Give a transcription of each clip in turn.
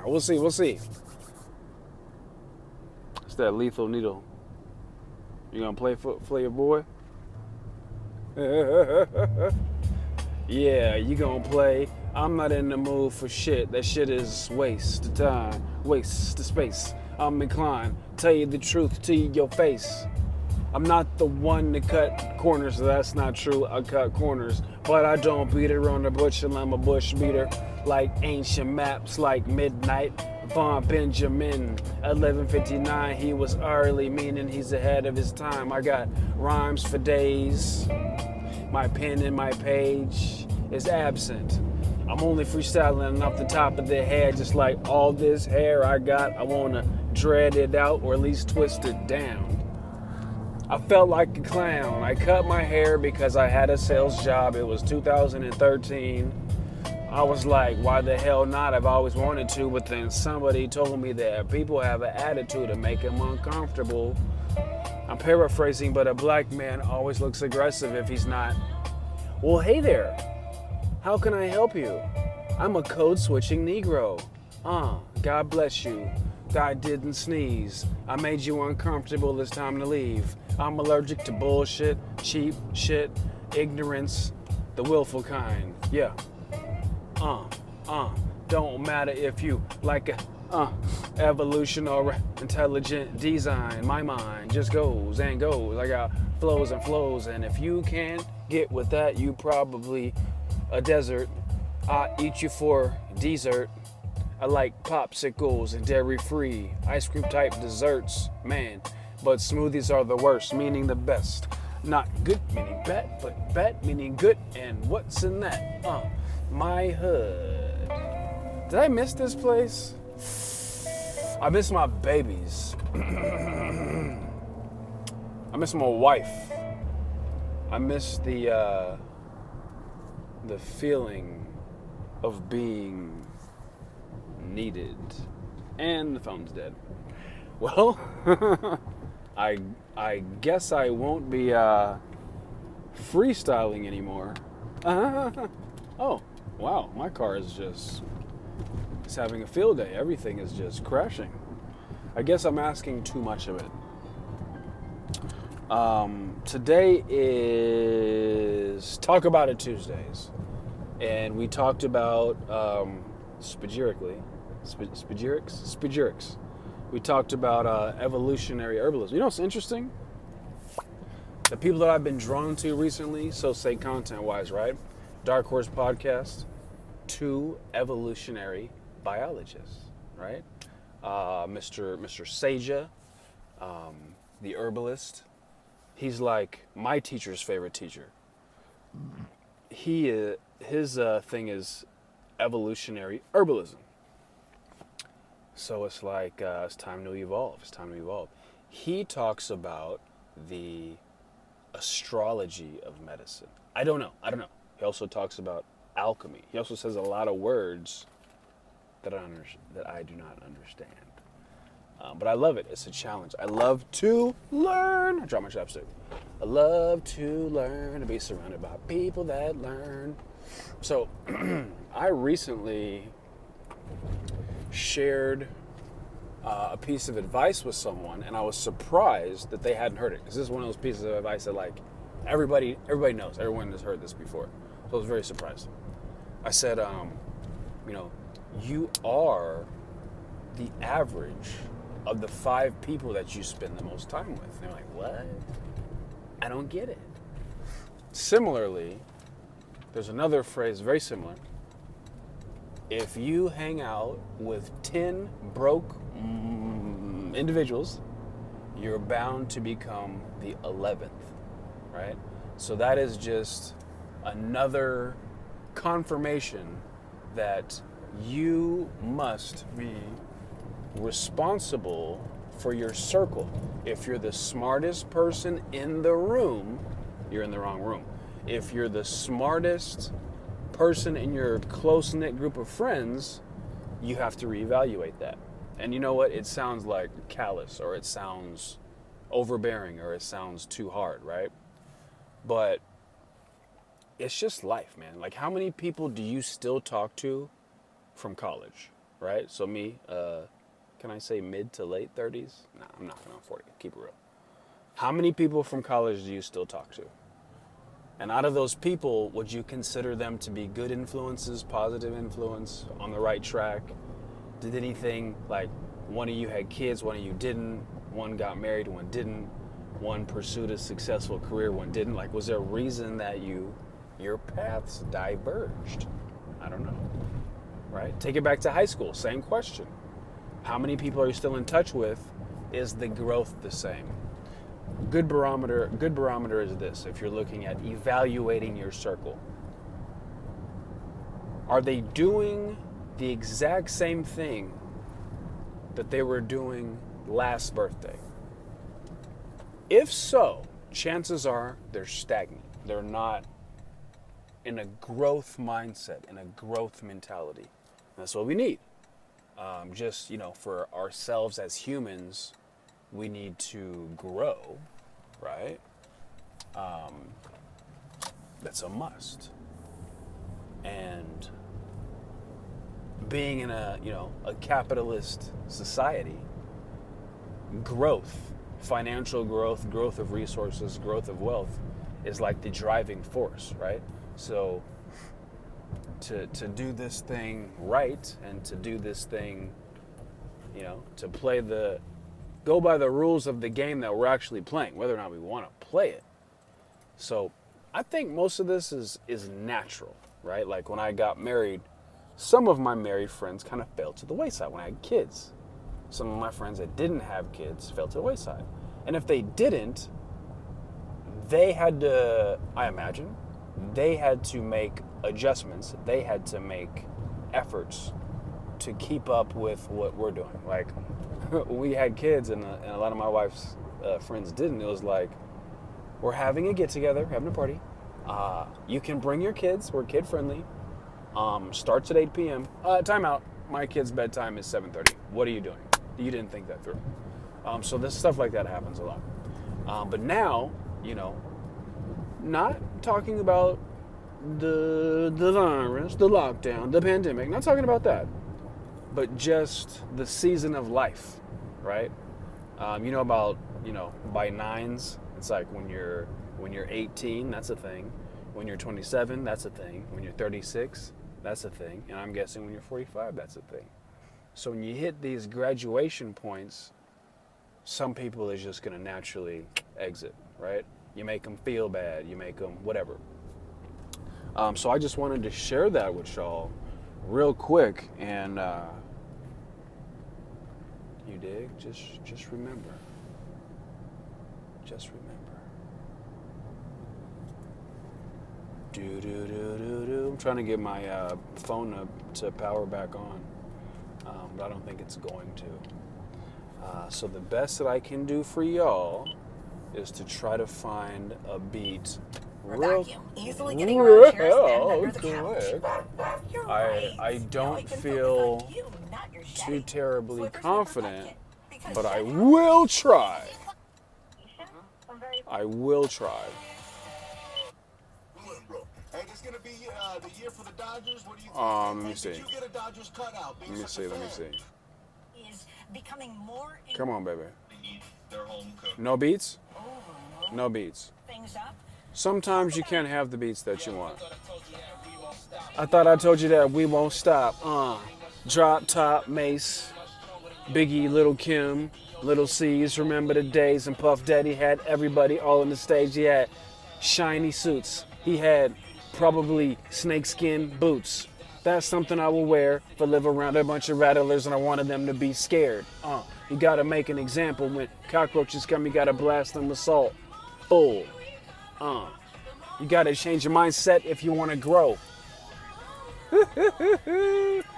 We'll see. We'll see. It's that lethal needle. You gonna play your boy? Yeah, you gonna play. I'm not in the mood for shit. That shit is waste of time, waste of space. I'm inclined, tell you the truth to your face. I'm not the one to cut corners, that's not true. I cut corners, but I don't beat around the bush and I'm a bush beater. Like ancient maps, like midnight. Von Benjamin, 1159, he was early, meaning he's ahead of his time. I got rhymes for days. My pen and my page is absent. I'm only freestyling off the top of the head, just like all this hair I got. I wanna dread it out or at least twist it down. I felt like a clown. I cut my hair because I had a sales job. It was 2013. I was like, why the hell not? I've always wanted to, but then somebody told me that people have an attitude to make them uncomfortable. I'm paraphrasing, but a black man always looks aggressive if he's not. Well, hey there. How can I help you? I'm a code-switching Negro. God bless you. I didn't sneeze. I made you uncomfortable. It's time to leave. I'm allergic to bullshit, cheap shit, ignorance, the willful kind. Yeah. Don't matter if you like a evolution or intelligent design. My mind just goes and goes. I got flows and flows, and if you can't get with that, you probably a desert. I eat you for dessert. I like popsicles and dairy-free ice cream type desserts, man. But smoothies are the worst, meaning the best. Not good meaning bad, but bad meaning good. And what's in that? My hood. Did I miss this place? I miss my babies. I miss my wife. I miss the feeling of being needed. And the phone's dead. Well, I guess I won't be freestyling anymore. Oh, wow, my car is just it's having a field day. Everything is just crashing. I guess I'm asking too much of it. Today is Talk About It Tuesdays. And we talked about spagirics. We talked about evolutionary herbalism. You know what's interesting? The people that I've been drawn to recently, so say content-wise, right? Dark Horse Podcast, 2 evolutionary biologists, right? Mr. Seja, the herbalist. He's like my teacher's favorite teacher. His thing is evolutionary herbalism. So it's like, it's time to evolve. It's time to evolve. He talks about the astrology of medicine. I don't know. He also talks about alchemy. He also says a lot of words that I do not understand. But I love it. It's a challenge. I love to learn. I dropped my chapstick. I love to learn, to be surrounded by people that learn. So I recently shared a piece of advice with someone, and I was surprised that they hadn't heard it, because this is one of those pieces of advice that like everybody knows. Everyone has heard this before. So I was very surprised. I said, you are the average of the 5 people that you spend the most time with. And they're like, what? I don't get it. Similarly, there's another phrase very similar. If you hang out with 10 broke individuals, you're bound to become the 11th, right? So that is just another confirmation that you must be responsible for your circle. If you're the smartest person in the room, you're in the wrong room. If you're the smartest person in your close-knit group of friends, you have to reevaluate that. And you know what? It sounds like callous, or it sounds overbearing, or it sounds too hard, right? But it's just life, man. Like, how many people do you still talk to from college? right? So me, can I say mid to late 30s? Nah, I'm knocking on 40. Keep it real. How many people from college do you still talk to? And out of those people, would you consider them to be good influences, positive influence, on the right track? Did anything, like, one of you had kids, one of you didn't, one got married, one didn't, one pursued a successful career, one didn't? Like, was there a reason that your paths diverged? I don't know, right? Take it back to high school, same question. How many people are you still in touch with? Is the growth the same? Good barometer is this. If you're looking at evaluating your circle, are they doing the exact same thing that they were doing last birthday? If so, chances are they're stagnant. They're not in a growth mindset, in a growth mentality. That's what we need. Just, for ourselves as humans, we need to grow, right? That's a must. And being in a capitalist society, growth, financial growth, growth of resources, growth of wealth is like the driving force, right? So to do this thing right and to do this thing, to go by the rules of the game that we're actually playing, whether or not we want to play it. So I think most of this is natural, right? Like when I got married, some of my married friends kind of fell to the wayside when I had kids. Some of my friends that didn't have kids fell to the wayside. And if they didn't, they had to, I imagine, they had to make adjustments. They had to make efforts to keep up with what we're doing. Like, we had kids, and a lot of my wife's friends didn't. It was like, we're having a get-together, having a party. You can bring your kids. We're kid-friendly. Starts at 8 p.m. Time out. My kid's bedtime is 7:30. What are you doing? You didn't think that through. So this stuff like that happens a lot. But now, not talking about the virus, the lockdown, the pandemic, not talking about that, but just the season of life, right? By nines, it's like when you're 18, that's a thing. When you're 27, that's a thing. When you're 36, that's a thing. And I'm guessing when you're 45, that's a thing. So when you hit these graduation points, some people is just going to naturally exit, right? You make them feel bad. You make them whatever. So I just wanted to share that with y'all real quick. And you dig? Just remember. Just remember. Do. I'm trying to get my phone to power back on. But I don't think it's going to. So the best that I can do for y'all is to try to find a beat real quick. I don't feel too terribly confident, but I will try. I will try. Hey, this is gonna be the year for the Dodgers. What do you think? Let me see. Did you get a Dodgers cutout? Let me see. Is becoming more. Come on, baby. No beats? No beats. Things up. Sometimes you can't have the beats that you want. I thought I told you that we won't stop. Drop Top, Mace, Biggie, Little Kim, Little C's. Remember the days and Puff Daddy had everybody all on the stage. He had shiny suits. He had probably snakeskin boots. That's something I will wear if I live around a bunch of rattlers and I wanted them to be scared. You gotta make an example. When cockroaches come, you gotta blast them with salt. Full. You gotta change your mindset if you wanna grow.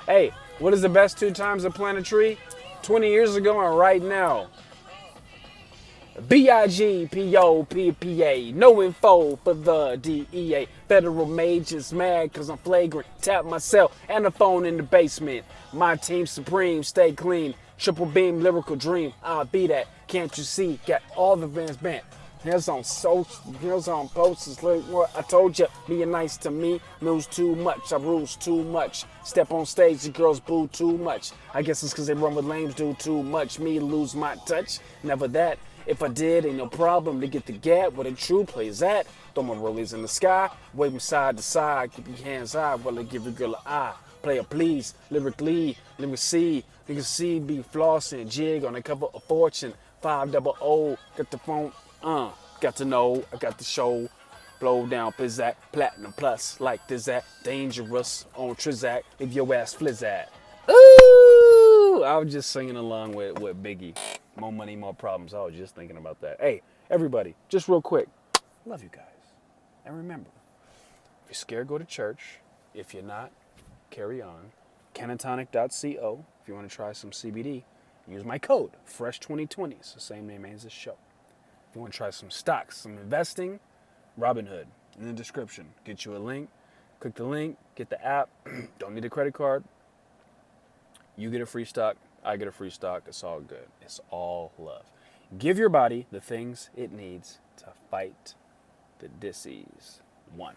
Hey, what is the best 2 times to plant a tree? 20 years ago and right now. BIGPOPPA, no info for the DEA. Federal majors mad cause I'm flagrant. Tap myself and the phone in the basement. My team supreme, stay clean. Triple beam, lyrical dream. I'll be that. Can't you see? Got all the vans bent. Here's on social, here's on posters. Look what I told you. Being nice to me knows too much. I rules too much. Step on stage, the girls boo too much. I guess it's cause they run with lames, do too much. Me lose my touch. Never that. If I did, ain't no problem to get the gap where the true play's at. Throw my rollies in the sky, wave them side to side. Keep your hands high while I give your girl an eye. Player please, lyrically, let me see. You can see be flossing, jig on the cover of Fortune. 500, got the phone, got to know, I got the show. Blow down Pizzak, Platinum Plus, like this at Dangerous on Trizak, if your ass flizzat. Ooh! I was just singing along with Biggie. More money, more problems. I was just thinking about that. Hey, everybody, just real quick. Love you guys. And remember, if you're scared, go to church. If you're not, carry on. Cannatonic.co. If you want to try some CBD, use my code, FRESH2020. It's the same name as this show. If you want to try some stocks, some investing, Robinhood in the description. Get you a link. Click the link. Get the app. Don't need a credit card. You get a free stock. I get a free stock. It's all good. It's all love. Give your body the things it needs to fight the disease. 1.